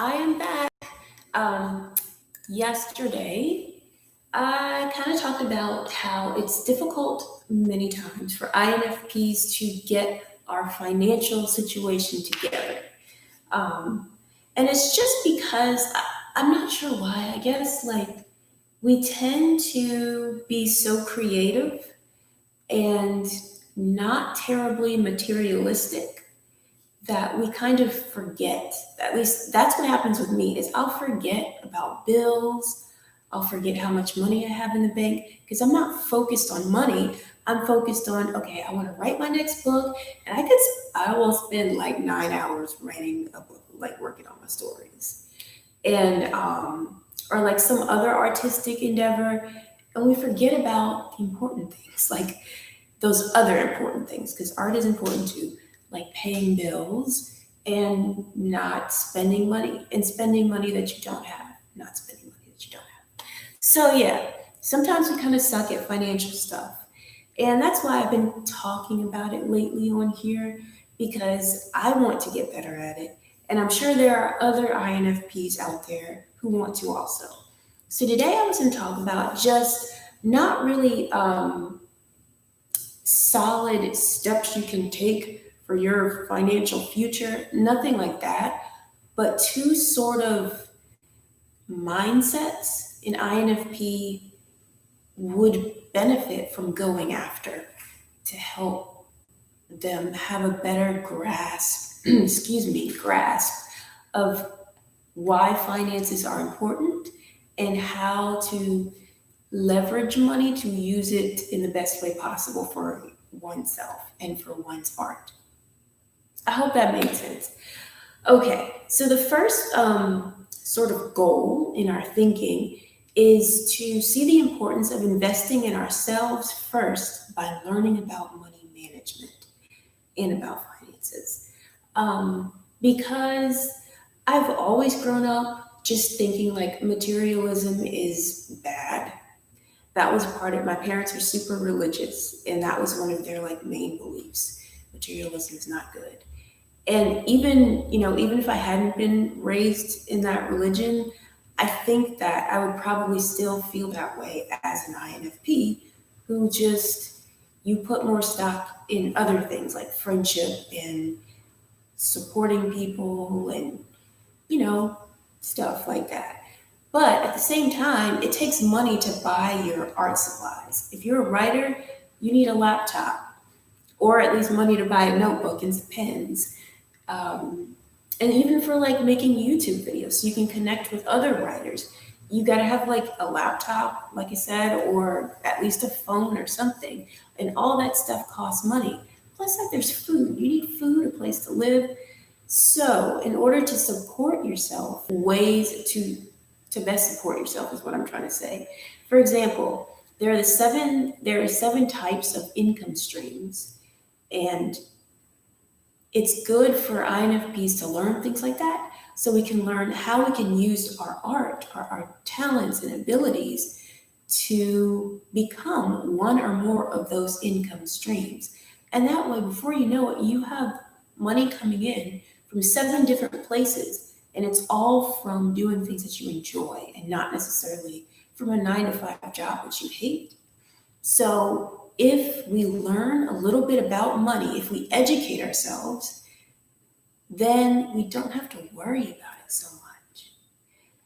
I am back. Um, Yesterday, I kind of talked about how it's difficult many times for INFPs to get our financial situation together. Um, and it's just because I'm not sure why. I guess like we tend to be so creative and not terribly materialistic that we kind of forget. At least that's what happens with me is I'll forget about bills. I'll forget how much money I have in the bank because I'm not focused on money. I'm focused on, okay, I want to write my next book, and I will spend like 9 hours writing a book, like working on my stories, and or like some other artistic endeavor, and we forget about the important things, like those other important things, because art is important too, like paying bills and not spending money and spending money that you don't have, not spending money that you don't have. So, yeah, sometimes we kind of suck at financial stuff. And that's why I've been talking about it lately on here because I want to get better at it. And I'm sure there are other INFPs out there who want to also. So, today I was going to talk about just not really solid steps you can take for your financial future, nothing like that, but two sort of mindsets an INFP would benefit from going after to help them have a better grasp, grasp of why finances are important and how to leverage money to use it in the best way possible for oneself and for one's art. I hope that made sense. Okay, so the first sort of goal in our thinking is to see the importance of investing in ourselves first by learning about money management and about finances. Because I've always grown up just thinking like materialism is bad. That was part of, my parents were super religious, and that was one of their like main beliefs. Materialism is not good. And even if I hadn't been raised in that religion, I think that I would probably still feel that way as an INFP who just, you put more stock in other things like friendship and supporting people and you know stuff like that. But at the same time, it takes money to buy your art supplies. If you're a writer, you need a laptop, or at least money to buy a notebook and some pens. Um, and even for like making YouTube videos, so you can connect with other writers, you got to have like a laptop, like I said, or at least a phone or something. And all that stuff costs money. Plus, like there's food. You need food, a place to live. So, in order to support yourself, ways to best support yourself is what I'm trying to say. For example, there are seven types of income streams, and it's good for INFPs to learn things like that so we can learn how we can use our art, our talents and abilities to become one or more of those income streams. And that way, before you know it, you have money coming in from seven different places. And it's all from doing things that you enjoy and not necessarily from a 9 to 5 job that you hate. So, if we learn a little bit about money, if we educate ourselves, then we don't have to worry about it so much.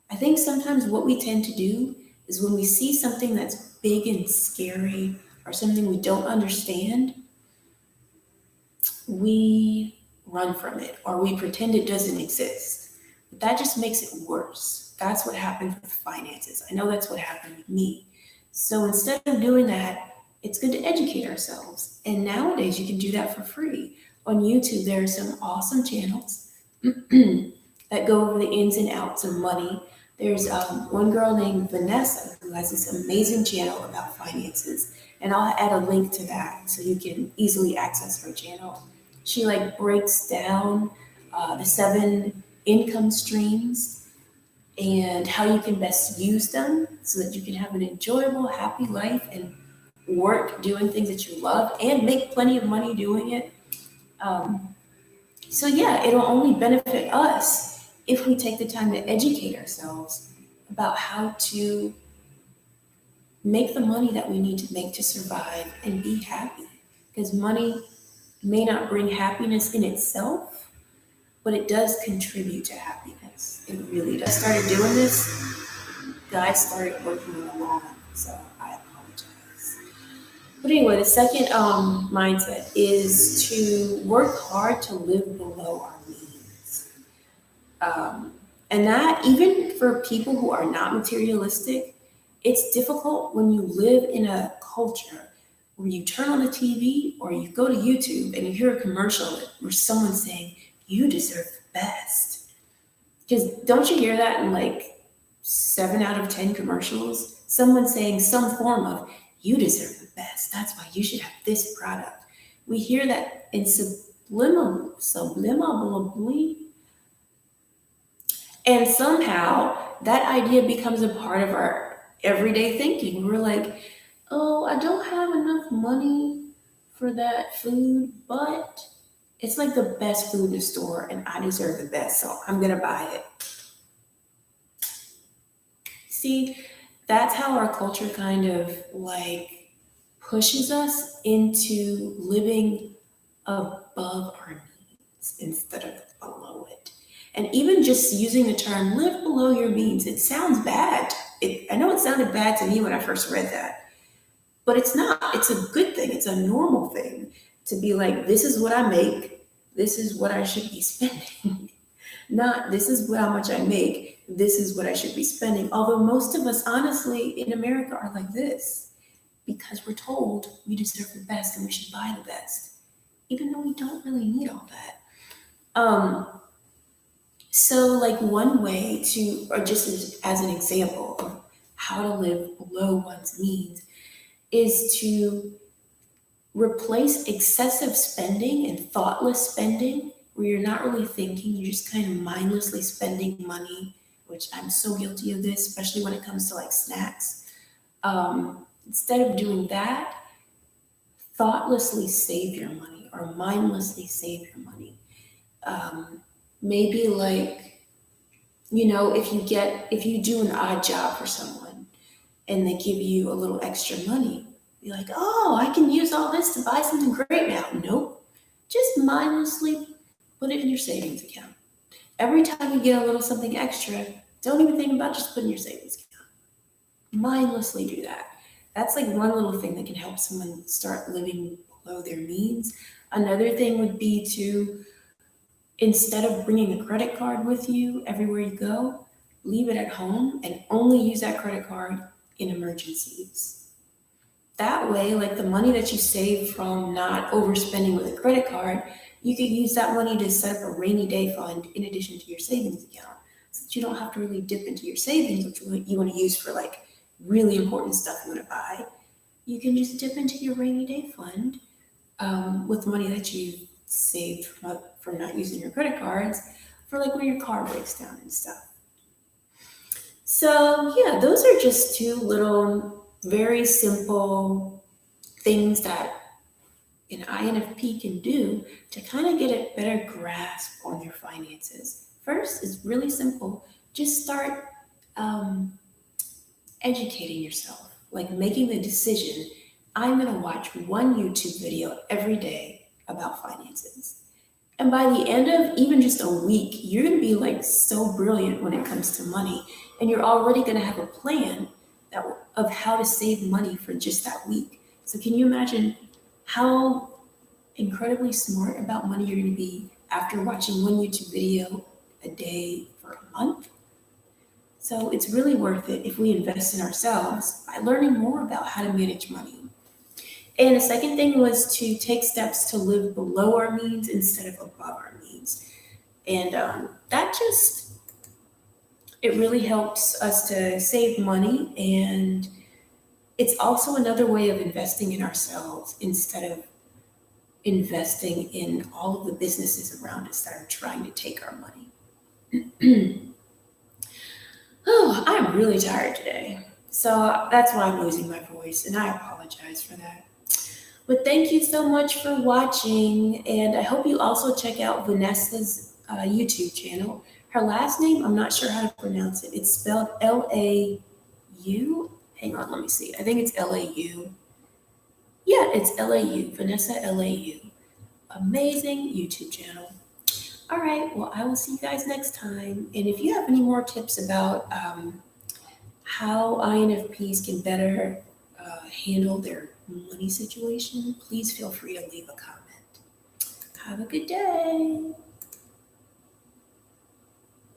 I think sometimes what we tend to do is when we see something that's big and scary or something we don't understand, we run from it or we pretend it doesn't exist. But that just makes it worse. That's what happens with finances. I know that's what happened with me. So instead of doing that, it's good to educate ourselves. And nowadays, you can do that for free. On YouTube, there are some awesome channels that go over the ins and outs of money. There's one girl named Vanessa who has this amazing channel about finances. And I'll add a link to that so you can easily access her channel. She like breaks down the seven income streams and how you can best use them so that you can have an enjoyable, happy life and work doing things that you love and make plenty of money doing it. Um, so yeah, it'll only benefit us if we take the time to educate ourselves about how to make the money that we need to make to survive and be happy. Because money may not bring happiness in itself, but it does contribute to happiness. It really does. I started doing this, guys started working along, so I apologize. But anyway, the second mindset is to work hard to live below our means. Um, and that, even for people who are not materialistic, it's difficult when you live in a culture where you turn on the TV or you go to YouTube and you hear a commercial where someone's saying, you deserve the best. Because don't you hear that in like 7 out of 10 commercials? Someone saying some form of, you deserve the best. That's why you should have this product. We hear that in subliminally, and somehow that idea becomes a part of our everyday thinking. We're like, oh, I don't have enough money for that food, but it's like the best food in the store and I deserve the best, so I'm gonna buy it. See, that's how our culture kind of like pushes us into living above our needs instead of below it. And even just using the term live below your means, it sounds bad. I know it sounded bad to me when I first read that, but it's not. It's a good thing. It's a normal thing to be like, this is what I make, this is what I should be spending. Not this is how much I make, this is what I should be spending. Although most of us, honestly, in America are like this because we're told we deserve the best and we should buy the best, even though we don't really need all that. So, like, one way to, or just as an example of how to live below one's means, is to replace excessive spending and thoughtless spending where you're not really thinking, you're just kind of mindlessly spending money, which I'm so guilty of this, especially when it comes to like snacks. Instead of doing that, thoughtlessly save your money or mindlessly save your money. Maybe like, if you do an odd job for someone and they give you a little extra money, be like, oh, I can use all this to buy something great now. Nope. Just mindlessly put it in your savings account. Every time you get a little something extra, don't even think about just putting your savings account. Mindlessly do that. That's like one little thing that can help someone start living below their means. Another thing would be to, instead of bringing a credit card with you everywhere you go, leave it at home and only use that credit card in emergencies. That way, like the money that you save from not overspending with a credit card, you could use that money to set up a rainy day fund in addition to your savings account, so that you don't have to really dip into your savings, which you want to use for like really important stuff you want to buy. You can just dip into your rainy day fund with money that you saved from not using your credit cards for like when your car breaks down and stuff. So yeah, those are just two little very simple things that an INFP can do to kind of get a better grasp on your finances. First is really simple. Just start educating yourself, like making the decision, I'm going to watch one YouTube video every day about finances. And by the end of even just a week, you're going to be like so brilliant when it comes to money. And you're already going to have a plan of how to save money for just that week. So can you imagine how incredibly smart about money you're going to be after watching one YouTube video a day for a month? So it's really worth it if we invest in ourselves by learning more about how to manage money. And the second thing was to take steps to live below our means instead of above our means. And it really helps us to save money. And it's also another way of investing in ourselves instead of investing in all of the businesses around us that are trying to take our money. Oh, I'm really tired today. So that's why I'm losing my voice, and I apologize for that. But thank you so much for watching, and I hope you also check out Vanessa's YouTube channel. Her last name, I'm not sure how to pronounce it. It's spelled Lau. Hang on, let me see. I think it's Lau. Yeah, it's Lau. Vanessa Lau. Amazing YouTube channel. All right, well, I will see you guys next time. And if you have any more tips about how INFPs can better handle their money situation, please feel free to leave a comment. Have a good day.